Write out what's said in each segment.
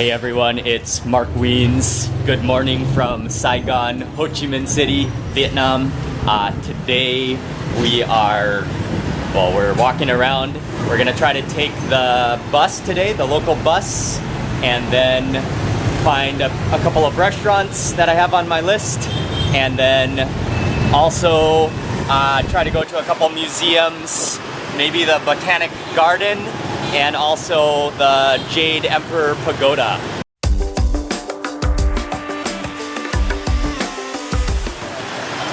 Hey everyone, it's Mark Wiens. Good morning from Saigon, Ho Chi Minh City, Vietnam. Today we're walking around. We're gonna try to take the bus today, the local bus, and then find a couple of restaurants that I have on my list, and then also try to go to a couple museums, maybe the Botanic Garden, and also the Jade Emperor Pagoda.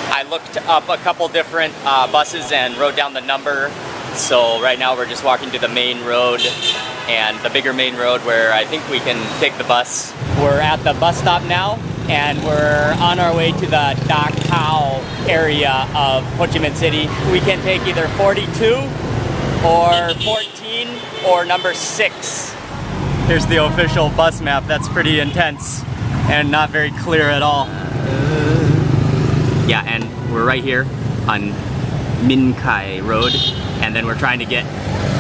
I looked up a couple different buses and wrote down the number. So right now we're just walking to the main road, and the bigger main road where I think we can take the bus. We're at the bus stop now, and we're on our way to the Da Cao area of Ho Chi Minh City. We can take either 42 or 14 or number 6. Here's the official bus map. That's pretty intense and not very clear at all. Yeah, and we're right here on Minh Khai Road, and then we're trying to get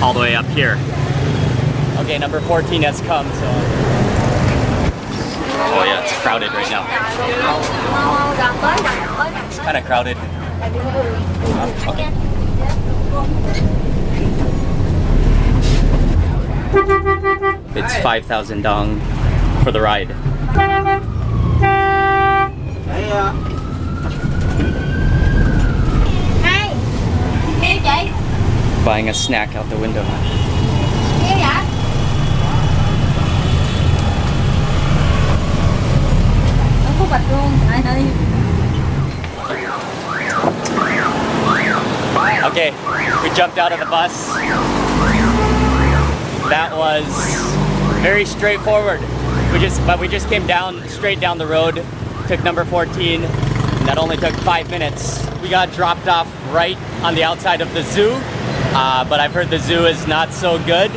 all the way up here. Okay, number 14 has come, so... Oh yeah, it's crowded right now. It's kind of crowded. Okay. It's 5,000 dong for the ride. Buying a snack out the window. Okay, we jumped out of the bus. That was very straightforward. We just came straight down the road, took number 14, and that only took 5 minutes. We got dropped off right on the outside of the zoo, but I've heard the zoo is not so good.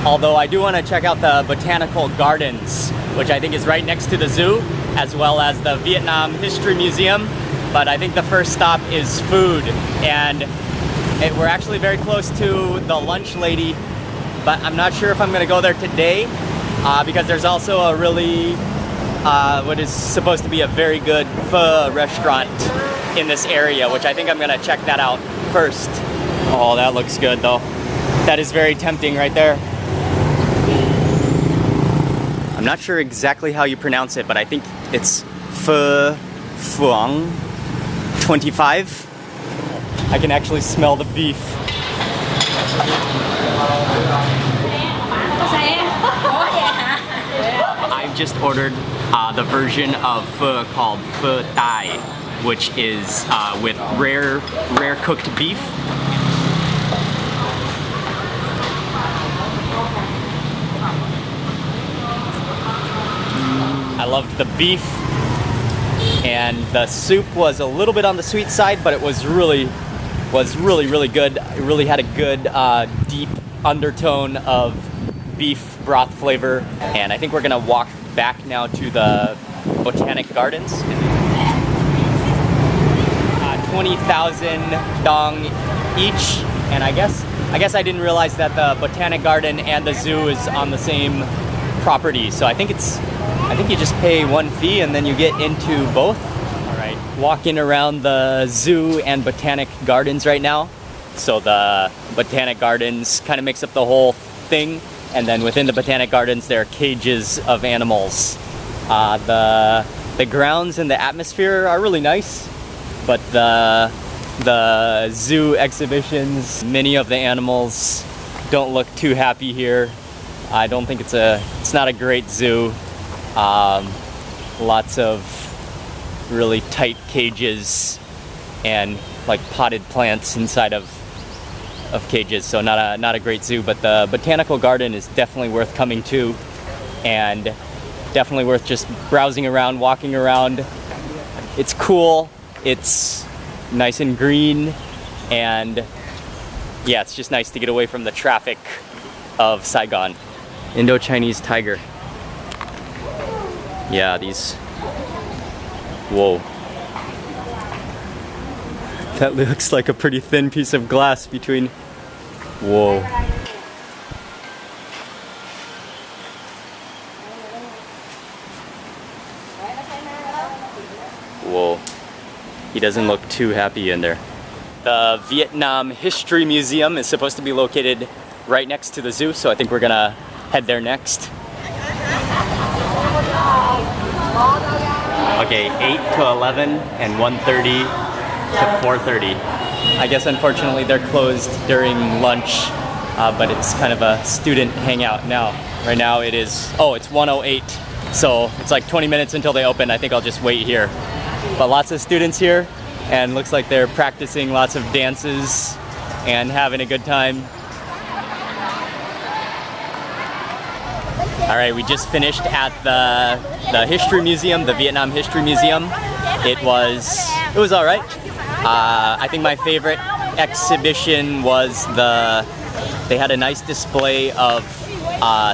Although I do want to check out the botanical gardens, which I think is right next to the zoo, as well as the Vietnam History Museum. But I think the first stop is food, and we're actually very close to the Lunch Lady, but I'm not sure if I'm going to go there today, because there's also a really, what is supposed to be a very good pho restaurant in this area, which I think I'm going to check that out first. Oh, that looks good though. That is very tempting right there. I'm not sure exactly how you pronounce it, but I think it's Phở Phượng 25. I can actually smell the beef. I've just ordered the version of pho called Phở Thai, which is with rare cooked beef. I loved the beef, and the soup was a little bit on the sweet side, but it was really good. It really had a good deep undertone of beef broth flavor. And I think we're gonna walk back now to the Botanic Gardens. 20,000 dong each, and I guess I didn't realize that the Botanic Garden and the zoo is on the same property. So I think you just pay one fee and then you get into both. All right, walking around the zoo and Botanic Gardens right now. So the Botanic Gardens kind of makes up the whole thing, and then within the Botanic Gardens there are cages of animals. The grounds and the atmosphere are really nice, but the zoo exhibitions, many of the animals don't look too happy here. I don't think it's not a great zoo. Lots of really tight cages and like potted plants inside of cages, so not a great zoo. But the Botanical Garden is definitely worth coming to, and definitely worth just browsing around, walking around. It's cool, it's nice and green, and yeah, it's just nice to get away from the traffic of Saigon. Indo-Chinese tiger. Yeah, these... Whoa. That looks like a pretty thin piece of glass between... Whoa. Whoa. He doesn't look too happy in there. The Vietnam History Museum is supposed to be located right next to the zoo, so I think we're gonna head there next. Okay, 8 to 11 and 1:30 to 4:30. I guess unfortunately they're closed during lunch, but it's kind of a student hangout now. Right now it is, oh, it's 1:08, so it's like 20 minutes until they open. I think I'll just wait here. But lots of students here, and looks like they're practicing lots of dances and having a good time. All right, we just finished at the History Museum, the Vietnam History Museum. It was all right. I think my favorite exhibition was they had a nice display of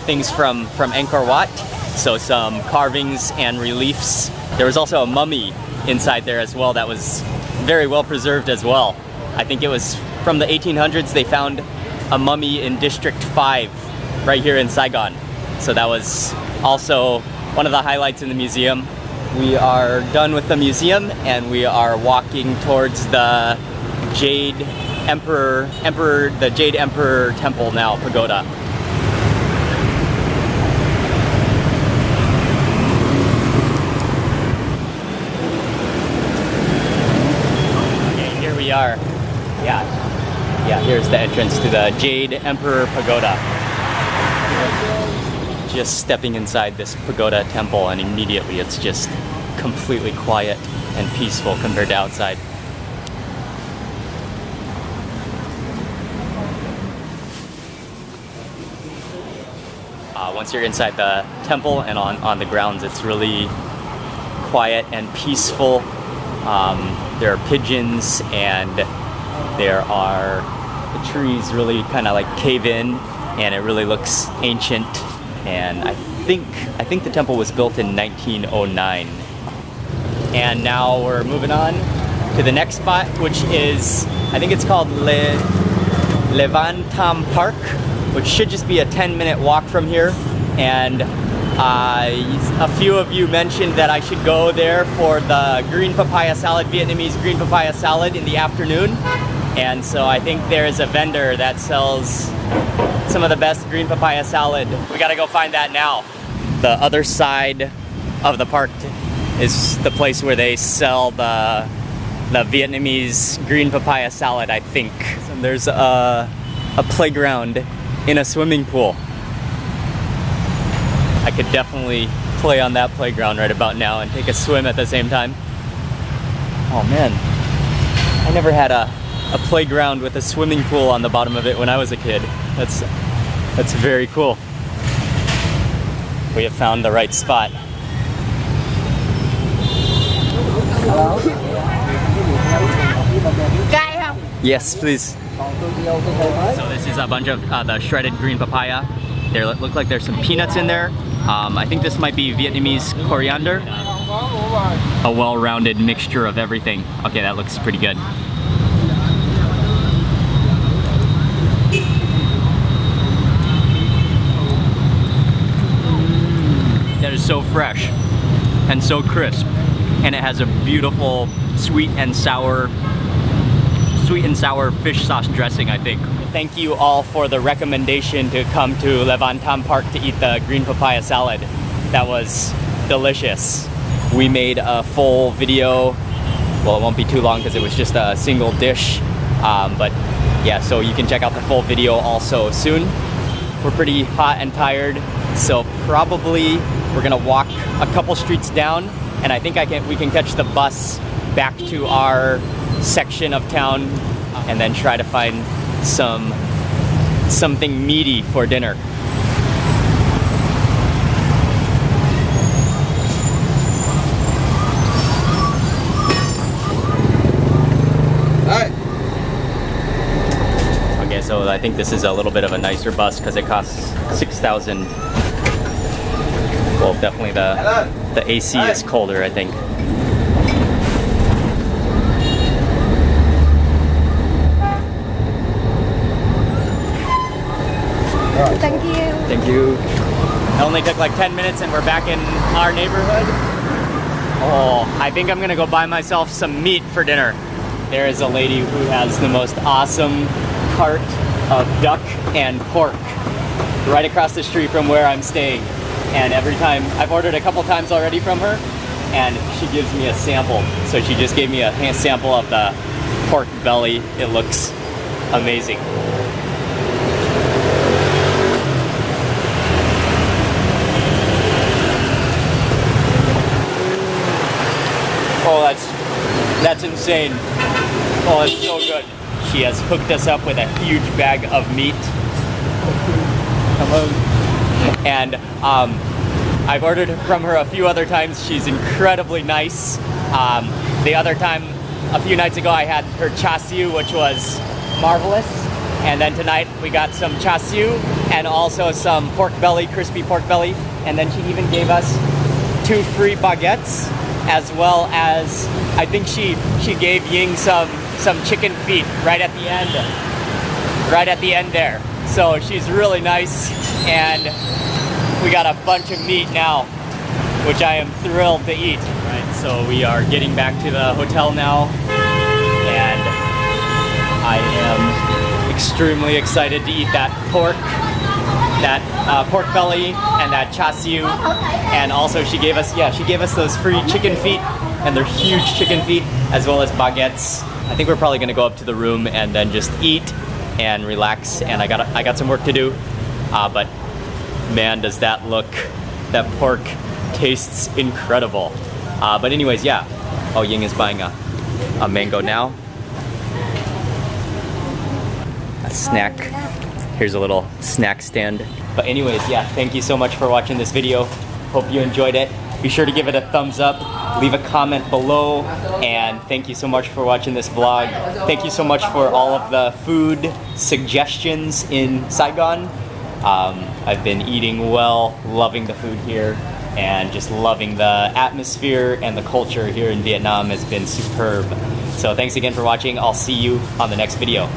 things from Angkor Wat, so some carvings and reliefs. There was also a mummy inside there as well that was very well preserved as well. I think it was from the 1800s. They found a mummy in District 5 right here in Saigon. So that was also one of the highlights in the museum. We are done with the museum and we are walking towards the Jade Emperor Temple now, Pagoda. Okay, here we are. Yeah, here's the entrance to the Jade Emperor Pagoda. Just stepping inside this pagoda temple, and immediately it's just completely quiet and peaceful compared to outside. Once you're inside the temple and on the grounds, it's really quiet and peaceful. There are pigeons, and there are the trees really kind of like cave in, and it really looks ancient. And I think the temple was built in 1909. And now we're moving on to the next spot, which is, I think it's called Levantam Park, which should just be a 10-minute walk from here. And a few of you mentioned that I should go there for the green papaya salad, Vietnamese green papaya salad in the afternoon. And so I think there is a vendor that sells some of the best green papaya salad. We gotta go find that now. The other side of the park is the place where they sell the Vietnamese green papaya salad, I think. And there's a playground in a swimming pool. I could definitely play on that playground right about now and take a swim at the same time. Oh man, I never had a playground with a swimming pool on the bottom of it when I was a kid. That's very cool. We have found the right spot. Hello. Yes, please. So this is a bunch of the shredded green papaya. There look like there's some peanuts in there. I think this might be Vietnamese coriander. A well-rounded mixture of everything. Okay, that looks pretty good. That is so fresh and so crisp, and it has a beautiful sweet and sour fish sauce dressing, I think. Thank you all for the recommendation to come to Levantam Park to eat the green papaya salad. That was delicious. We made a full video. Well, it won't be too long because it was just a single dish, but yeah, so you can check out the full video also soon. We're pretty hot and tired, so probably we're gonna walk a couple streets down, and I think we can catch the bus back to our section of town, and then try to find something meaty for dinner. Hi. Okay, so I think this is a little bit of a nicer bus because it costs 6,000. Well, definitely the AC is colder, I think. Thank you. Thank you. It only took like 10 minutes and we're back in our neighborhood. Oh, I think I'm gonna go buy myself some meat for dinner. There is a lady who has the most awesome cart of duck and pork right across the street from where I'm staying. And every time, I've ordered a couple times already from her, and she gives me a sample. So she just gave me a sample of the pork belly. It looks amazing. Oh, that's insane. Oh, it's so good. She has hooked us up with a huge bag of meat. And I've ordered from her a few other times. She's incredibly nice. The other time, a few nights ago, I had her char siu, which was marvelous. And then tonight we got some char siu and also some pork belly, crispy pork belly. And then she even gave us 2 free baguettes, as well as I think she gave Ying some chicken feet right at the end. Right at the end there. So she's really nice, and we got a bunch of meat now, which I am thrilled to eat. Right, so we are getting back to the hotel now, and I am extremely excited to eat that pork belly and that char siu, and also she gave us those free chicken feet, and they're huge chicken feet, as well as baguettes. I think we're probably gonna go up to the room and then just eat and relax, and I got some work to do, but man, does that pork tastes incredible. But anyways, yeah. Oh, Ying is buying a mango now. A snack. Here's a little snack stand. But anyways, yeah, thank you so much for watching this video. Hope you enjoyed it. Be sure to give it a thumbs up, leave a comment below, and thank you so much for watching this vlog. Thank you so much for all of the food suggestions in Saigon. I've been eating well, loving the food here, and just loving the atmosphere and the culture here in Vietnam has been superb. So thanks again for watching. I'll see you on the next video.